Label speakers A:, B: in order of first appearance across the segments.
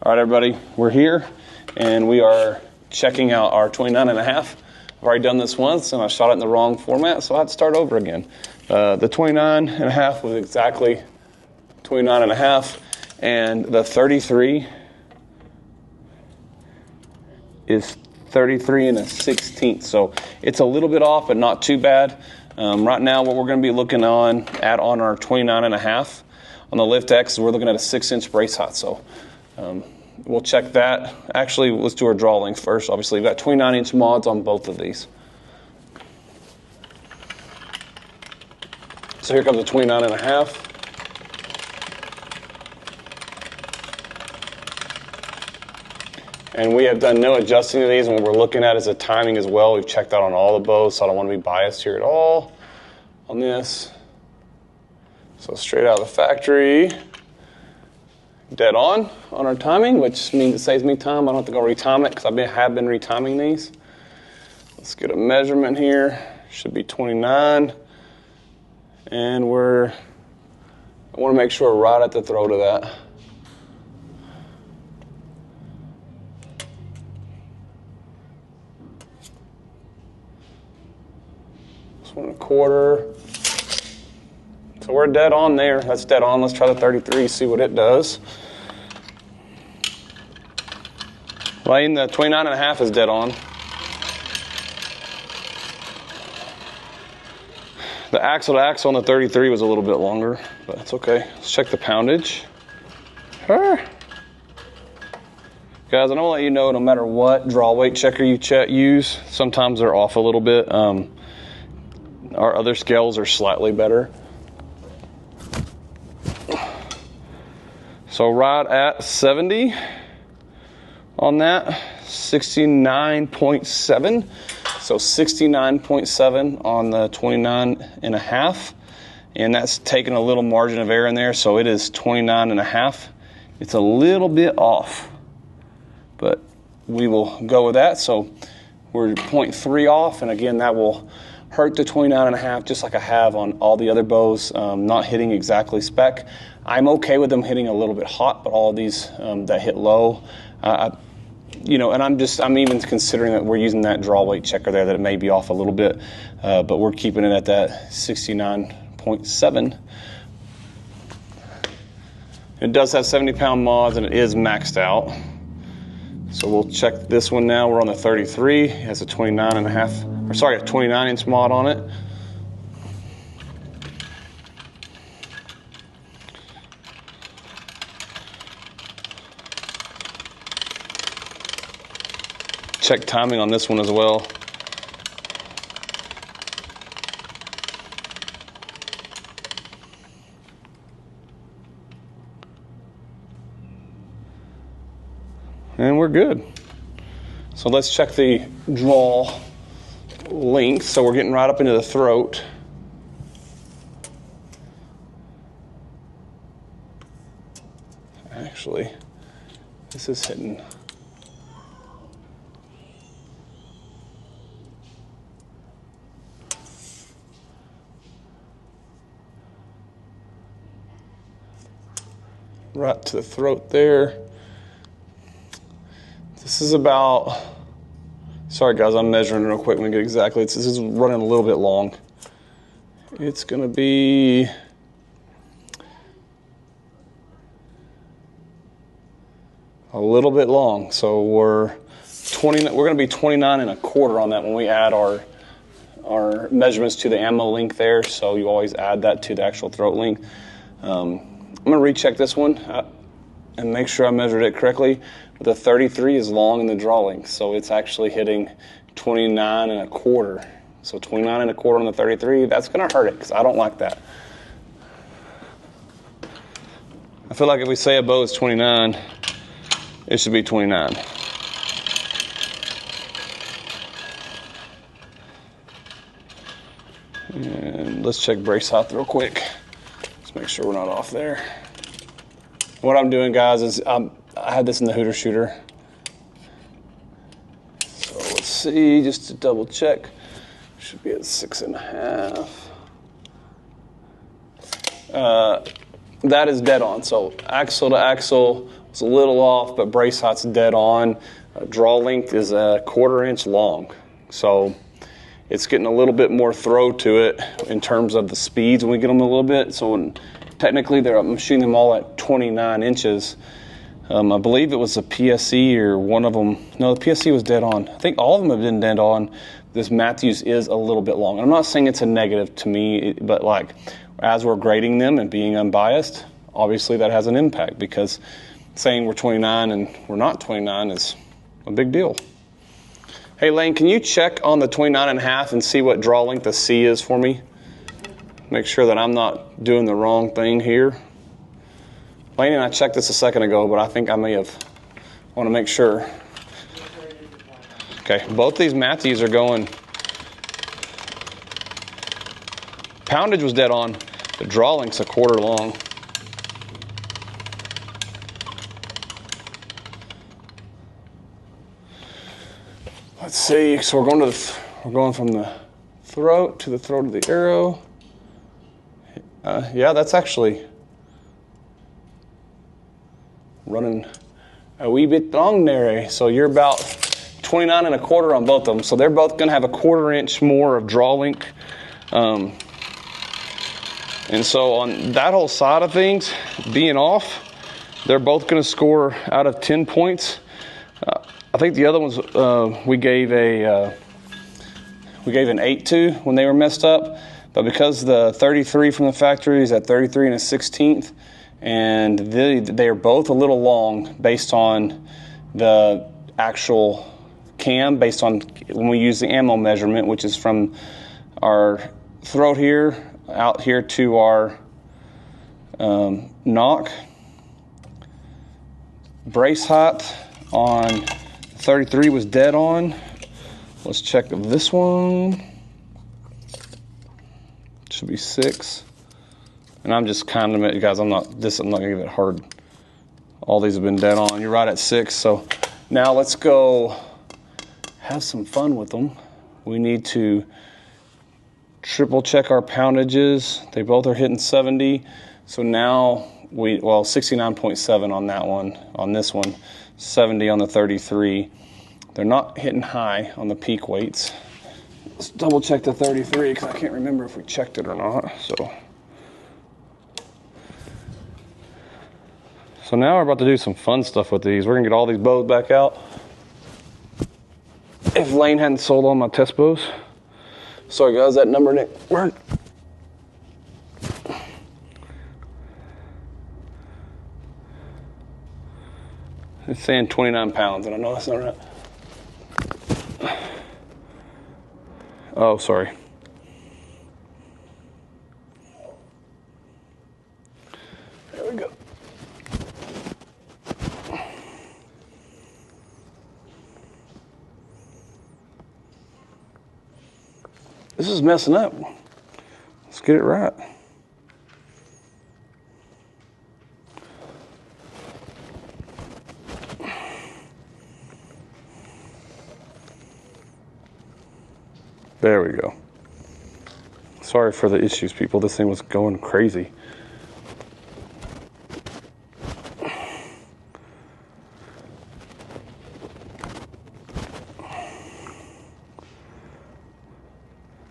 A: All right, everybody, we're here, and we are checking out our 29.5. I've already done this once, and I shot it in the wrong format, so I had to start over again. The 29.5 was exactly 29.5, and the 33 is 33 1/16. So it's a little bit off, but not too bad. Right now, what we're going to be looking at on our 29.5 on the Lift X, we're looking at a 6-inch brace height. So we'll check that. Actually, let's do our draw length first. Obviously, we've got 29-inch mods on both of these. So here comes the 29.5. And we have done no adjusting to these, and what we're looking at is the timing as well. We've checked out on all the bows, so I don't want to be biased here at all on this. So straight out of the factory, dead on our timing, which means it saves me time. I don't have to go retime it because I have been retiming these. Let's get a measurement here. Should be 29. And I want to make sure we're right at the throat of that. This 1/4. So we're dead on there. That's dead on. Let's try the 33, see what it does. Lane, the 29.5 is dead on. The axle to axle on the 33 was a little bit longer, but that's okay. Let's check the poundage. Guys, I'm gonna let you know, no matter what draw weight checker you use, sometimes they're off a little bit. Our other scales are slightly better. So right at 70 on that, 69.7. So 69.7 on the 29.5. And that's taking a little margin of error in there. So it is 29.5. It's a little bit off, but we will go with that. So we're 0.3 off. And again, that will hurt the 29.5 just like I have on all the other bows, not hitting exactly spec. I'm okay with them hitting a little bit hot, but all of these that hit low, and I'm even considering that we're using that draw weight checker there, that it may be off a little bit, but we're keeping it at that 69.7. It does have 70-pound mods, and it is maxed out. So we'll check this one now. We're on the 33. It has a 29-inch mod on it. Check timing on this one as well. And we're good. So let's check the draw length. So we're getting right up into the throat. Actually, this is hitting. Right to the throat there. This is about, sorry guys, I'm measuring real quick. Let me get exactly. This is running a little bit long. It's gonna be a little bit long. So we're gonna be 29.25 on that when we add our measurements to the ammo length there. So you always add that to the actual throat length. I'm going to recheck this one and make sure I measured it correctly. But the 33 is long in the draw length, so it's actually hitting 29.25. So 29.25 on the 33, that's going to hurt it because I don't like that. I feel like if we say a bow is 29, it should be 29. And let's check brace height real quick. Make sure we're not off there. What I'm doing, guys, is I had this in the Hooter shooter. So let's see, just to double check. Should be at 6.5. That is dead on. So axle to axle It's a little off, but brace height's dead on. Draw length is a 1/4 inch long. So it's getting a little bit more throw to it in terms of the speeds when we get them a little bit. So technically I'm shooting them all at 29 inches. I believe it was a PSE or one of them. No, the PSE was dead on. I think all of them have been dead on. This Mathews is a little bit long. I'm not saying it's a negative to me, but like as we're grading them and being unbiased, obviously that has an impact, because saying we're 29 and we're not 29 is a big deal. Hey Lane, can you check on the 29.5 and see what draw length the C is for me? Make sure that I'm not doing the wrong thing here. Lane and I checked this a second ago, but I think I may have. I want to make sure. Okay, both these Mathews are going. Poundage was dead on. The draw length's a 1/4 long. Let's see. So we're going from the throat to the throat of the arrow. Yeah, that's actually running a wee bit long there. So you're about 29.25 on both of them. So they're both going to have a 1/4 inch more of draw length. And so on that whole side of things being off, they're both going to score out of 10 points. I think the other ones we gave an 8 to when they were messed up, but because the 33 from the factory is at 33 1/16, and they are both a little long based on the actual cam, based on when we use the ammo measurement, which is from our throat here out here to our knock. Brace height on 33 was dead on. Let's check this one. Should be 6. And I'm just kind of, you guys, I'm not gonna give it hard. All these have been dead on. You're right at 6. So now let's go have some fun with them. We need to triple check our poundages. They both are hitting 70. So now 69.7 on that one, on this one, 70 on the 33. They're not hitting high on the peak weights. Let's double check the 33 because I can't remember if we checked it or not. So now we're about to do some fun stuff with these. We're gonna get all these bows back out. If Lane hadn't sold all my test bows. Sorry guys, that number didn't work. It's saying 29 pounds, and I know that's not right. Oh, sorry. There we go. This is messing up. Let's get it right. There we go. Sorry for the issues, people. This thing was going crazy.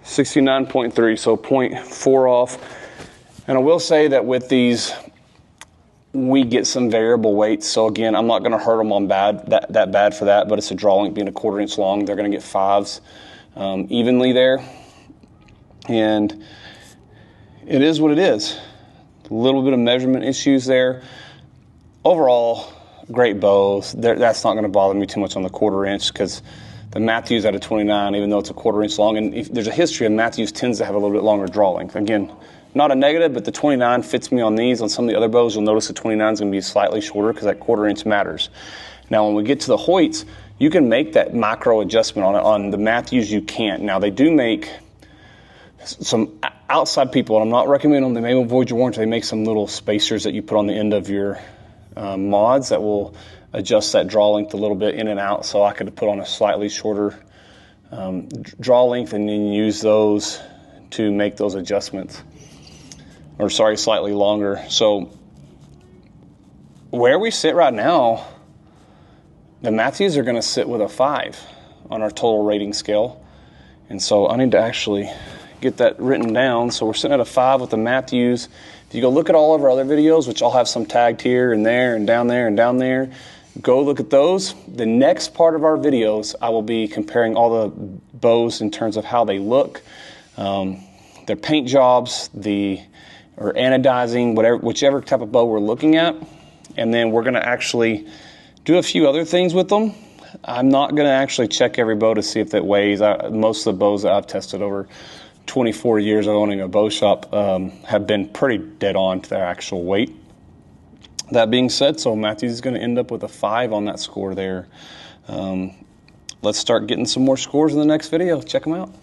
A: $69.3, so 0.4 off. And I will say that with these, we get some variable weights. So again, I'm not going to hurt them on that bad for that, but it's a draw length being a 1/4 inch long. They're going to get 5s. Evenly there, and it is what it is. A little bit of measurement issues there. Overall, great bows. That's not going to bother me too much on the 1/4 inch, because the Mathews at a 29, even though it's a 1/4 inch long, and there's a history of Mathews tends to have a little bit longer draw length. Again, not a negative, but the 29 fits me on these. On some of the other bows, you'll notice the 29 is going to be slightly shorter because that 1/4 inch matters. Now, when we get to the Hoyts, you can make that micro adjustment on it. On the Mathews, you can't. Now, they do make some outside people, and I'm not recommending them. They may avoid your warranty. They make some little spacers that you put on the end of your mods that will adjust that draw length a little bit in and out. So I could put on a slightly shorter draw length and then use those to make those adjustments. Or sorry, slightly longer. So where we sit right now, the Mathews are going to sit with a 5 on our total rating scale. And so I need to actually get that written down. So we're sitting at a 5 with the Mathews. If you go look at all of our other videos, which I'll have some tagged here and there and down there and down there, go look at those. The next part of our videos, I will be comparing all the bows in terms of how they look, their paint jobs, or anodizing, whichever type of bow we're looking at. And then we're going to actually do a few other things with them. I'm not going to actually check every bow to see if it weighs. Most of the bows that I've tested over 24 years of owning a bow shop have been pretty dead on to their actual weight. That being said, so Mathews is going to end up with a 5 on that score there. Let's start getting some more scores in the next video. Check them out.